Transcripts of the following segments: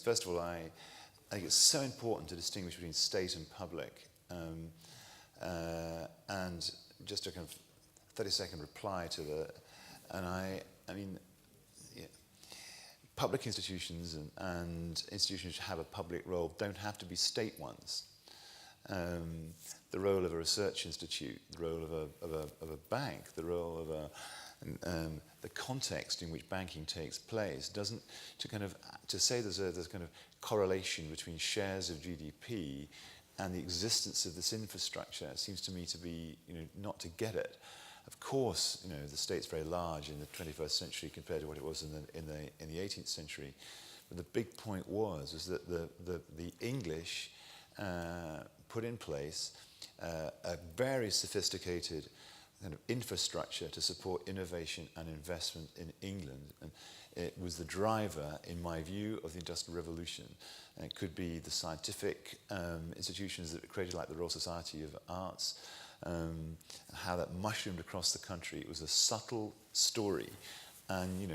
first of all, I think it's so important to distinguish between state and public. And just a kind of 30-second reply to the, I mean, yeah, public institutions and institutions which have a public role don't have to be state ones. The role of a research institute, the role of a bank, the role of the context in which banking takes place doesn't to say there's a kind of correlation between shares of GDP and the existence of this infrastructure seems to me to be, not to get it. Of course, the state's very large in the 21st century compared to what it was in the 18th century. But the big point was that the English put in place a very sophisticated kind of infrastructure to support innovation and investment in England, and it was the driver, in my view, of the Industrial Revolution. And it could be the scientific institutions that it created, like the Royal Society of Arts, how that mushroomed across the country. It was a subtle story, and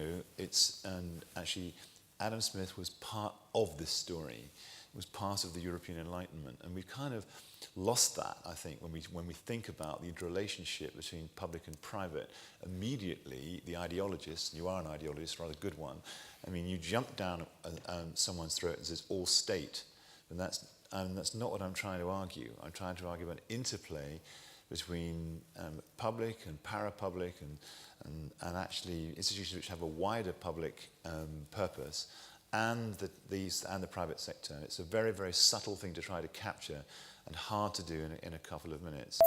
and actually Adam Smith was part of this story. It was part of the European Enlightenment, and we've kind of lost that, I think, when we think about the interrelationship between public and private. Immediately, the ideologists, and you are an ideologist, a rather good one, I mean, you jump down someone's throat and says, all state, and that's not what I'm trying to argue. I'm trying to argue about an interplay between public and parapublic and actually institutions which have a wider public purpose, and the private sector. It's a very, very subtle thing to try to capture and hard to do in a couple of minutes.